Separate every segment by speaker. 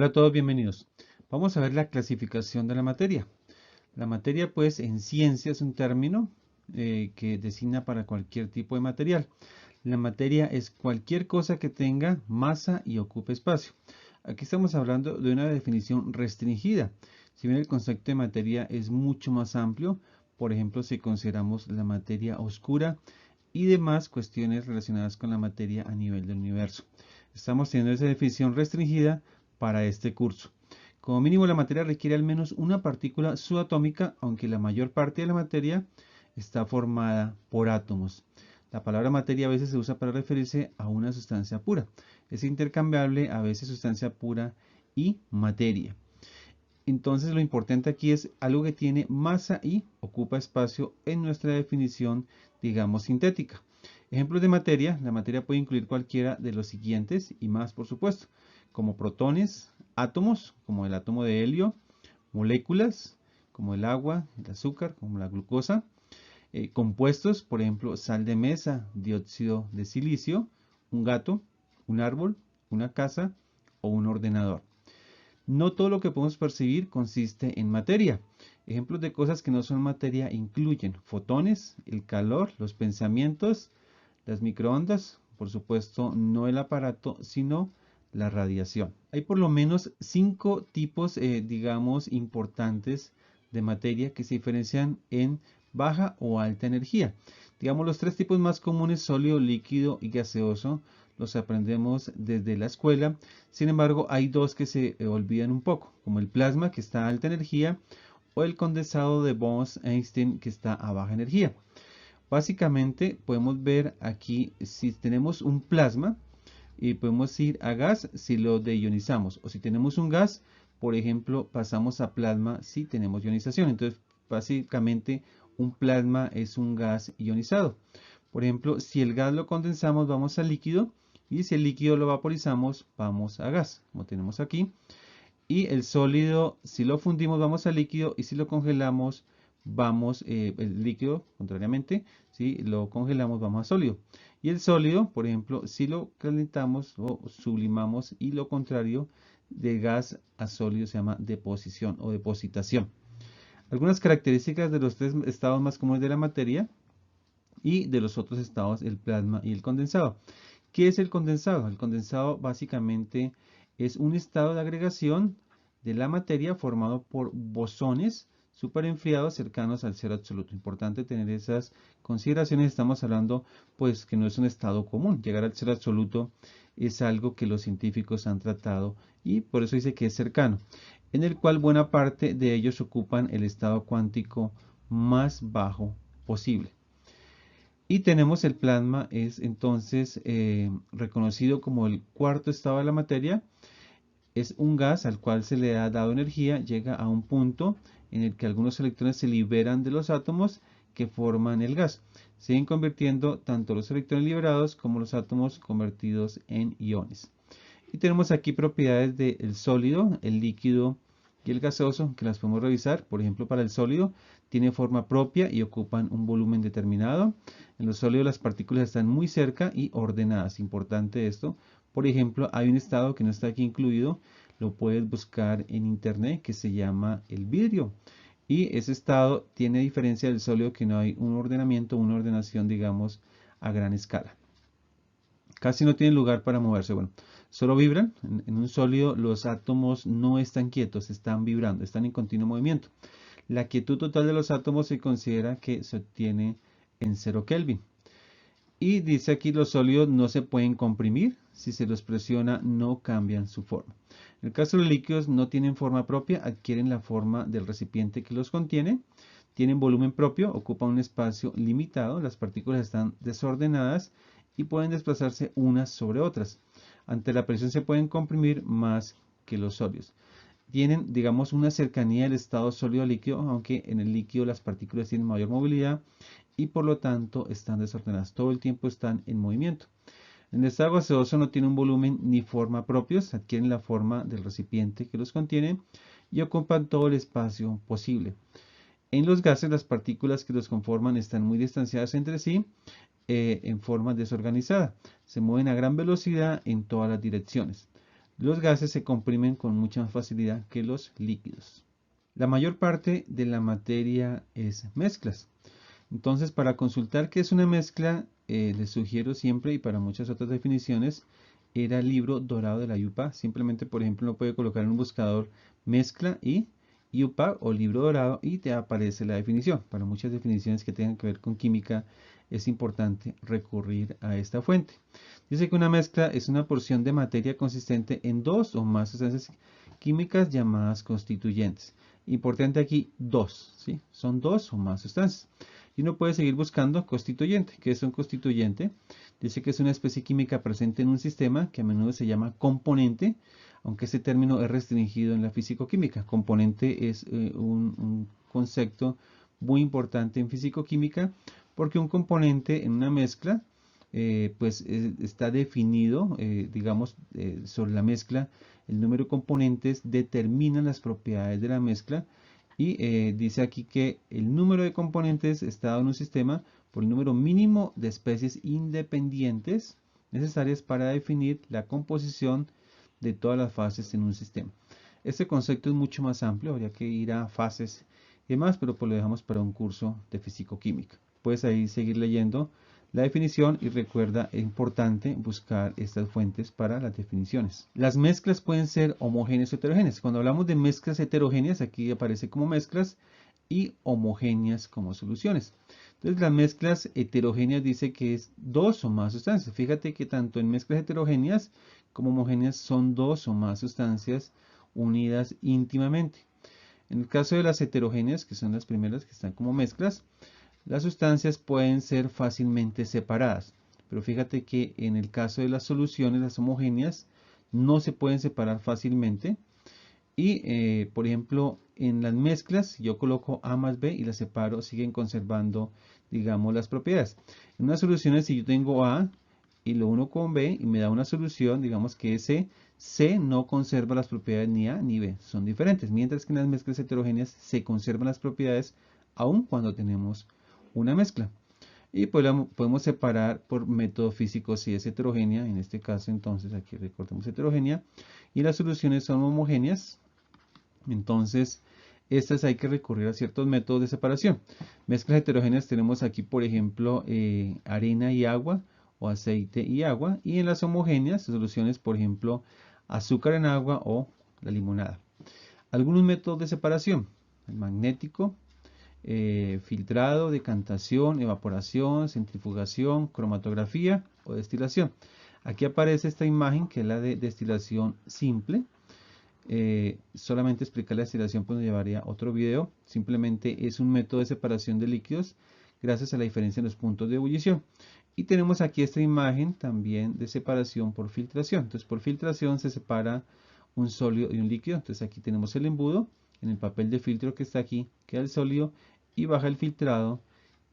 Speaker 1: Hola a todos, bienvenidos. Vamos a ver la clasificación de la materia. La materia, pues, en ciencia es un término que designa para cualquier tipo de material. La materia es cualquier cosa que tenga masa y ocupe espacio. Aquí estamos hablando de una definición restringida. Si bien el concepto de materia es mucho más amplio, por ejemplo, si consideramos la materia oscura y demás cuestiones relacionadas con la materia a nivel del universo. Estamos teniendo esa definición restringida para este curso. Como mínimo, la materia requiere al menos una partícula subatómica, aunque la mayor parte de la materia está formada por átomos. La palabra materia a veces se usa para referirse a una sustancia pura. Es intercambiable a veces sustancia pura y materia. Entonces lo importante aquí es algo que tiene masa y ocupa espacio en nuestra definición, digamos, sintética. Ejemplos de materia. La materia puede incluir cualquiera de los siguientes y más, por supuesto, como protones, átomos, como el átomo de helio, moléculas, como el agua, el azúcar, como la glucosa, compuestos, por ejemplo, sal de mesa, dióxido de silicio, un gato, un árbol, una casa o un ordenador. No todo lo que podemos percibir consiste en materia. Ejemplos de cosas que no son materia incluyen fotones, el calor, los pensamientos, las microondas, por supuesto no el aparato, sino la radiación. Hay por lo menos 5 tipos, digamos, importantes de materia que se diferencian en baja o alta energía. Digamos, los 3 tipos más comunes, sólido, líquido y gaseoso, los aprendemos desde la escuela. Sin embargo, hay 2 que se olvidan un poco, como el plasma, que está a alta energía, o el condensado de Bose-Einstein, que está a baja energía. Básicamente podemos ver aquí si tenemos un plasma y podemos ir a gas si lo deionizamos, o si tenemos un gas, por ejemplo, pasamos a plasma si tenemos ionización. Entonces, básicamente un plasma es un gas ionizado. Por ejemplo, si el gas lo condensamos, vamos al líquido, y si el líquido lo vaporizamos, vamos a gas, como tenemos aquí. Y el sólido, si lo fundimos, vamos al líquido, y si lo congelamos, vamos, el líquido, contrariamente, si lo congelamos, vamos a sólido. Y el sólido, por ejemplo, si lo calentamos o sublimamos, y lo contrario, de gas a sólido se llama deposición o depositación. Algunas características de los 3 estados más comunes de la materia y de los otros estados, el plasma y el condensado. ¿Qué es el condensado? El condensado básicamente es un estado de agregación de la materia formado por bosones superenfriados cercanos al cero absoluto. Importante tener esas consideraciones. Estamos hablando, pues, que no es un estado común. Llegar al cero absoluto es algo que los científicos han tratado, y por eso dice que es cercano, en el cual buena parte de ellos ocupan el estado cuántico más bajo posible. Y tenemos el plasma, es entonces reconocido como el cuarto estado de la materia. Es un gas al cual se le ha dado energía, llega a un punto en el que algunos electrones se liberan de los átomos que forman el gas. Siguen convirtiendo tanto los electrones liberados como los átomos convertidos en iones. Y tenemos aquí propiedades del sólido, el líquido y el gaseoso, que las podemos revisar. Por ejemplo, para el sólido tiene forma propia y ocupan un volumen determinado. En los sólidos las partículas están muy cerca y ordenadas. Importante esto. Por ejemplo, hay un estado que no está aquí incluido, lo puedes buscar en internet, que se llama el vidrio. Y ese estado tiene diferencia del sólido, que no hay un ordenamiento, una ordenación, digamos, a gran escala. Casi no tienen lugar para moverse. Bueno, solo vibran. En un sólido los átomos no están quietos, están vibrando, están en continuo movimiento. La quietud total de los átomos se considera que se obtiene en 0 Kelvin. Y dice aquí, los sólidos no se pueden comprimir. Si se los presiona, no cambian su forma. En el caso de los líquidos, no tienen forma propia, adquieren la forma del recipiente que los contiene. Tienen volumen propio, ocupan un espacio limitado, las partículas están desordenadas y pueden desplazarse unas sobre otras. Ante la presión se pueden comprimir más que los sólidos. Tienen, digamos, una cercanía del estado sólido líquido, aunque en el líquido las partículas tienen mayor movilidad y por lo tanto están desordenadas. Todo el tiempo están en movimiento. En el estado gaseoso no tienen un volumen ni forma propios, adquieren la forma del recipiente que los contiene y ocupan todo el espacio posible. En los gases, las partículas que los conforman están muy distanciadas entre sí, en forma desorganizada. Se mueven a gran velocidad en todas las direcciones. Los gases se comprimen con mucha más facilidad que los líquidos. La mayor parte de la materia es mezclas. Entonces, para consultar qué es una mezcla, les sugiero siempre, y para muchas otras definiciones, era el libro dorado de la IUPAC. Simplemente, por ejemplo, lo puede colocar en un buscador mezcla y IUPAC o libro dorado y te aparece la definición. Para muchas definiciones que tengan que ver con química, es importante recurrir a esta fuente. Dice que una mezcla es una porción de materia consistente en dos o más sustancias químicas llamadas constituyentes. Importante aquí, dos, ¿sí? Son dos o más sustancias. Y uno puede seguir buscando constituyente. ¿Qué es un constituyente? Dice que es una especie química presente en un sistema que a menudo se llama componente, aunque ese término es restringido en la físico-química. Componente es un concepto muy importante en físico-química porque un componente en una mezcla está definido, digamos, sobre la mezcla. El número de componentes determina las propiedades de la mezcla y dice aquí que el número de componentes está dado en un sistema por el número mínimo de especies independientes necesarias para definir la composición de todas las fases en un sistema. Este concepto es mucho más amplio, habría que ir a fases y demás, pero pues lo dejamos para un curso de físico-química. Puedes ahí seguir leyendo la definición y recuerda, es importante buscar estas fuentes para las definiciones. Las mezclas pueden ser homogéneas o heterogéneas. Cuando hablamos de mezclas heterogéneas, aquí aparece como mezclas y homogéneas como soluciones. Entonces las mezclas heterogéneas dice que es dos o más sustancias. Fíjate que tanto en mezclas heterogéneas como homogéneas son dos o más sustancias unidas íntimamente. En el caso de las heterogéneas, que son las primeras que están como mezclas, las sustancias pueden ser fácilmente separadas, pero fíjate que en el caso de las soluciones, las homogéneas, no se pueden separar fácilmente. Y, por ejemplo, en las mezclas, yo coloco A más B y las separo, siguen conservando, digamos, las propiedades. En unas soluciones, si yo tengo A y lo uno con B y me da una solución, digamos que es C no conserva las propiedades ni A ni B, son diferentes. Mientras que en las mezclas heterogéneas se conservan las propiedades aun cuando tenemos una mezcla. Y pues la podemos separar por método físico si es heterogénea, en este caso entonces aquí recordemos heterogénea, y las soluciones son homogéneas, entonces estas hay que recurrir a ciertos métodos de separación. Mezclas heterogéneas tenemos aquí por ejemplo arena y agua o aceite y agua, y en las homogéneas soluciones por ejemplo azúcar en agua o la limonada. Algunos métodos de separación: el magnético, filtrado, decantación, evaporación, centrifugación, cromatografía o destilación. Aquí aparece esta imagen que es la de destilación simple. Solamente explicar la destilación pues nos llevaría a otro video. Simplemente es un método de separación de líquidos gracias a la diferencia en los puntos de ebullición. Y tenemos aquí esta imagen también de separación por filtración. Entonces por filtración se separa un sólido y un líquido. Entonces aquí tenemos el embudo. En el papel de filtro que está aquí queda el sólido y baja el filtrado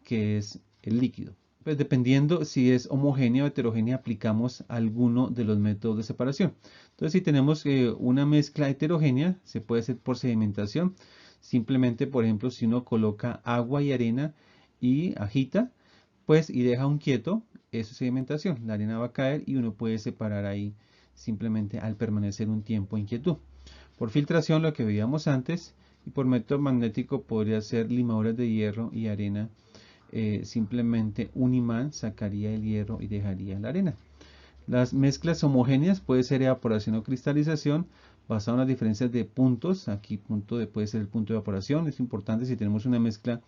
Speaker 1: que es el líquido. Pues dependiendo si es homogénea o heterogénea aplicamos alguno de los métodos de separación. Entonces si tenemos una mezcla heterogénea se puede hacer por sedimentación. Simplemente por ejemplo si uno coloca agua y arena y agita pues y deja un quieto, eso es sedimentación. La arena va a caer y uno puede separar ahí simplemente al permanecer un tiempo en quietud. Por filtración lo que veíamos antes. Y por método magnético podría ser limaduras de hierro y arena. Simplemente un imán sacaría el hierro y dejaría la arena. Las mezclas homogéneas puede ser evaporación o cristalización basado en las diferencias de puntos. Aquí puede ser el punto de evaporación. Es importante si tenemos una mezcla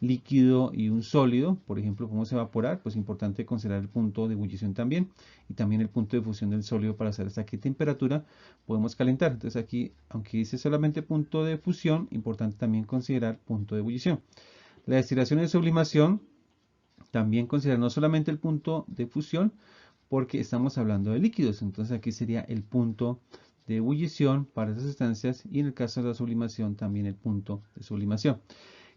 Speaker 1: líquido y un sólido, por ejemplo, podemos evaporar, pues es importante considerar el punto de ebullición también y también el punto de fusión del sólido para saber hasta qué temperatura podemos calentar. Entonces aquí, aunque dice solamente punto de fusión, importante también considerar punto de ebullición. La destilación y sublimación, también considerar no solamente el punto de fusión, porque estamos hablando de líquidos, entonces aquí sería el punto de ebullición para esas sustancias y en el caso de la sublimación también el punto de sublimación.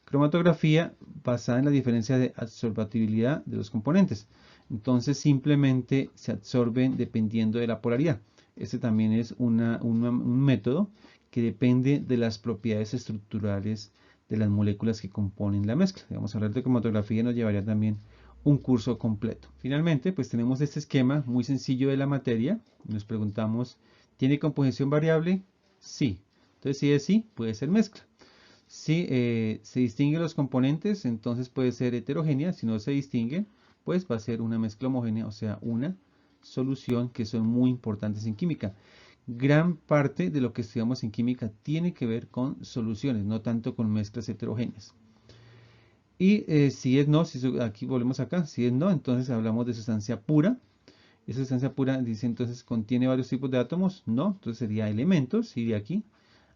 Speaker 1: Cromatografía basada en la diferencia de absorbatibilidad de los componentes. Entonces simplemente se absorben dependiendo de la polaridad. Este también es un método que depende de las propiedades estructurales de las moléculas que componen la mezcla. Vamos a hablar de cromatografía y nos llevaría también un curso completo. Finalmente, pues tenemos este esquema muy sencillo de la materia. Nos preguntamos ¿Tiene composición variable? Sí. Entonces, si es sí, puede ser mezcla. Si se distinguen los componentes, entonces puede ser heterogénea. Si no se distingue, pues va a ser una mezcla homogénea, o sea, una solución, que son muy importantes en química. Gran parte de lo que estudiamos en química tiene que ver con soluciones, no tanto con mezclas heterogéneas. Y si es no, si aquí volvemos acá, si es no, entonces hablamos de sustancia pura. Esa sustancia pura dice entonces contiene varios tipos de átomos, no, entonces sería elementos y de aquí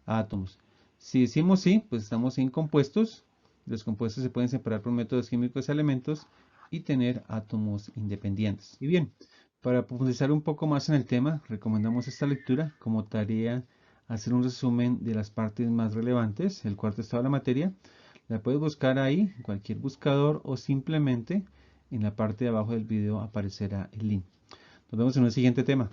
Speaker 1: átomos. Si decimos sí, pues estamos en compuestos. Los compuestos se pueden separar por métodos químicos a elementos y tener átomos independientes. Y bien, para profundizar un poco más en el tema, recomendamos esta lectura como tarea, hacer un resumen de las partes más relevantes, el cuarto estado de la materia. La puedes buscar ahí, en cualquier buscador, o simplemente en la parte de abajo del video aparecerá el link. Nos vemos en un siguiente tema.